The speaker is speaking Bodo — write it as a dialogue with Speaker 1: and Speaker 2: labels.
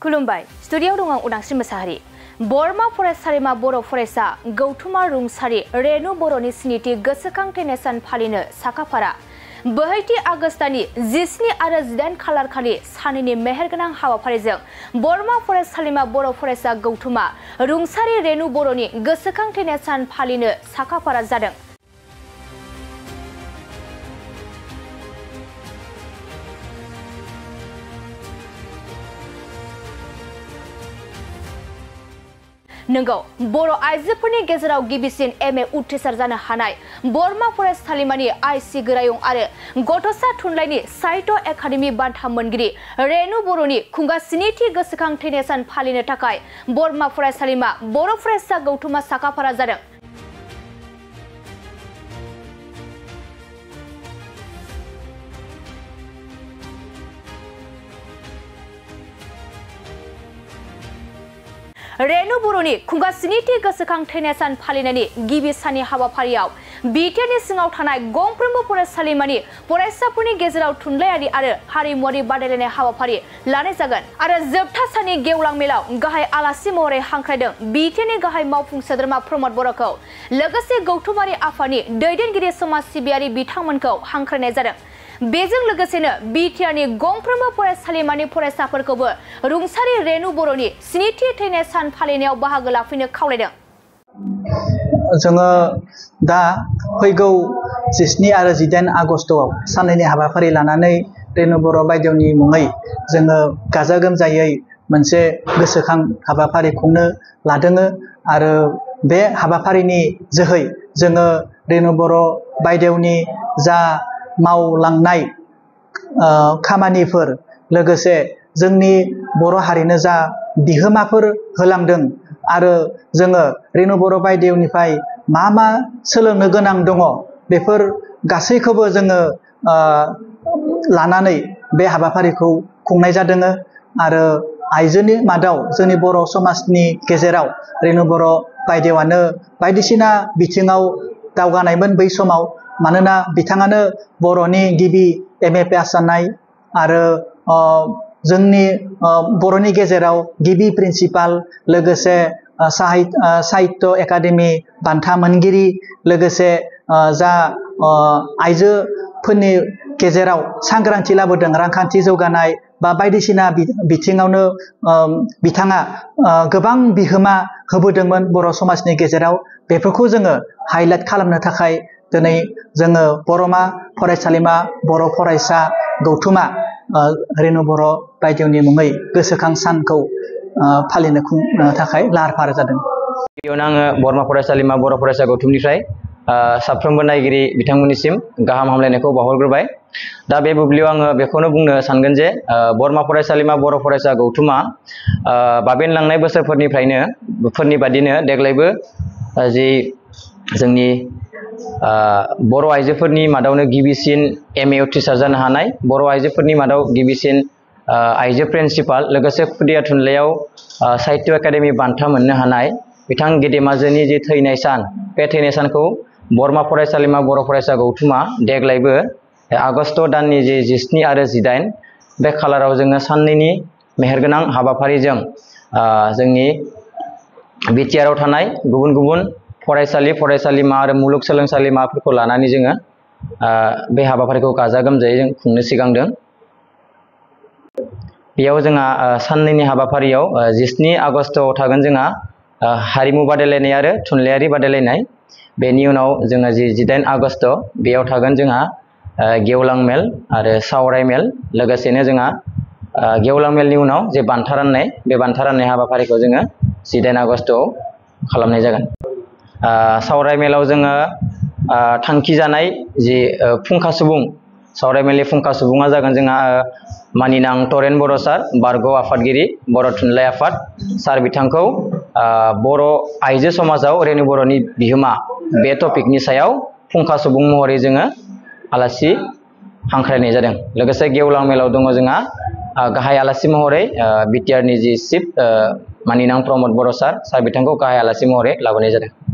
Speaker 1: खुलुमबाय स्टुडिय'आव दं आं उदांस्रि मोसाहारि। बरमा फरायसालिमा बर' फरायसा गौथुमा रुंसारि रेनु बर'नि स्निथि गोसोखांथायनाय सान फालिनो साखाफारा 2 आगस्टनि 17 आरो 18 खालार खालि सानैनि मेहेरगोनां हाबाफारिजों बरमा फरायसालिमा बर' फरायसा गौथुमा रुंसारि रेनु बर'नि गोसोखांथायनाय सान फालिनो साखाफारा जादों। नंगौ बर' आइजोफोरनि गेजेराव गिबिसिन एमए उथ्रिसार जानो हानाय बरमा फरायसालिमानि आइसि गोरायुं आरो गथ'सा थुनलाइनि साहित्य एकाडेमि बान्था मोनगिरि रेनु बर'नि खुंगा स्निथि गोसोखांथायनाय सान फालिनो थाखाय बरमा फरायसालिमा बर' फरायसा गौथुमा साखाफारा जादों। रेनु बर'नि खुंगा स्निथि गोसोखांथायनाय सान फालिनायनि गिबि साननि हाबाफारियाव बिटिआरनि सिङाव थानाय गंफ्रोमबो फरायसालिमानि फरायसाफोरनि गेजेराव थुनलाइयारि आरो हारिमुआरि बादायलायनाय हाबाफारि लानाय जागोन आरो जोबथा साननि गेवलां मेलाव गाहाय आलासि महरै हांख्रायदों बिटिआरनि गाहाय मावफुं सोद्रोमा प्रमद बर'खौ लोगोसे गौथुमारि आफादनि दैदेनगिरि समाज सिबियारि बिथांमोनखौ हांख्रायनाय जादों। बेजों लोगोसेनो बिटिआरनि गंफ्रोमबो फरायसालिमानि फरायसाफोरखौबो रुंसारि रेनु बर'नि स्निथि थैनाय सान फालिनायाव बाहागो लाफैनो खावलायदों।
Speaker 2: जोङो दा फैगौ 17 आरो 18 आगस्टआव साननैनि हाबाफारि लानानै रेनु बर' बायदेवनि मुङै जोङो गाजा गोमजायै मोनसे गोसोखां हाबाफारि खुंनो लादों आरो बे हाबाफारिनि जोहै जोङो रेनु बर' बायदेवनि जा मावलांनाय खामानिफोर लोगोसे जोंनि बर' हारिनो जा बिहोमाफोर होलांदों आरो जोङो रेनु बर' बायदेवनिफ्राय मा सोलोंनो गोनां दङ बेफोर गासैखौबो जोङो लानानै बे हाबाफारिखौ खुंनाय जादों आरो आइजोनि मादाव जोंनि बर' समाजनि गेजेराव रेनु बर' बायदेवानो बायदिसिना बिथिङाव दावगानायमोन बै समाव मानोना बिथाङानो बर'नि गिबि एमए पास जानाय आरो जोंनि बर'नि गेजेराव गिबि प्रिन्सिपाल लोगोसे साहित्य एकाडेमि बान्था मोनगिरि लोगोसे जा आइजोफोरनि गेजेराव सांग्रांथि लाबोदों रांखान्थि जौगानाय बा बायदिसिना बिथिङावनो बिथाङा गोबां बिहोमा होबोदोंमोन बर' समाजनि गेजेराव बेफोरखौ जोङो हाइलाइट खालामनो थाखाय दिनै जोङो बरमा फरायसालिमा बर' फरायसा गौथुमा रेनु बर' बायदेवनि मुङै गोसोखां सानखौ फालिनो थाखाय लाहार फाहार जादों।
Speaker 3: गिबियावनो आङो बरमा फरायसालिमा बर' फरायसा गौथुमनिफ्राय साफ्रोमबो नायगिरि बिथांमोननिसिम गाहाम हामलायनायखौ बावहरग्रोबाय। दा बे बुब्लियाव आङो बेखौनो बुंनो सानगोन जे बरमा फरायसालिमा बर' फरायसा गौथुमा बाबेनलांनाय बोसोरफोरनि बादिनो देग्लायबो जि जोंनि बर' आइजोफोरनि मादावनो गिबिसिन एमए उथ्रिसार जानो हानाय बर' आइजोफोरनि मादाव गिबिसिन आइजो प्रिन्सिपाल लोगोसे खुदिया थुनलाइयाव साहित्य एकाडेमि बान्था मोननो हानाय बिथां गेदेमाजोनि जि थैनाय सान बे थैनाय सानखौ बरमा फरायसालिमा बर' फरायसा गौथुमा देग्लायबो आगस्ट दाननि जि 17 आरो 18 बे खालाराव जोङो साननैनि मेहेरगोनां हाबाफारिजों जोंनि बिटिआरआव थानाय गुबुन गुबुन फरायसालिमा आरो मुलुगसोलोंसालिमाफोरखौ लानानै जोङो बे हाबाफारिखौ गाजा गोमजायै जों खुंनो सिगांदों। बेयाव जोंहा साननैनि हाबाफारियाव 17 आगस्टआव थागोन जोंहा हारिमु बादायलायनाय आरो थुनलाइयारि बादायलायनाय। बेनि उनाव जोङो जि 18 आगस्ट बेयाव थागोन जोंहा गेवलां मेल आरो सावराय मेल लोगोसेनो जोंहा गेवलां मेलनि उनाव जे बान्था राननाय बे बान्था राननाय हाबाफारिखौ जोङो 18 आगस्टआव खालामनाय जागोन। सावराय मेलाव जोङो थांखि जानाय जि फुंखा सुबुं सावराय मेलनि फुंखा सुबुङा जागोन जोंहा मानिनां तरेन बर' सार बारग' आफादगिरि बर' थुनलाइ आफाद सार बिथांखौ बर' आइजो समाजाव रेनु बर'नि बिहोमा बे टपिकनि सायाव फुंखा सुबुं महरै जोङो आलासि हांख्रायनाय जादों। लोगोसे गेवलां मेलाव दङ जोंहा गाहाय आलासि महरै बिटिआरनि जि चिफ मानिनां प्रमद बर' सार बिथांखौ गाहाय आलासि महरै लाबोनाय जादों।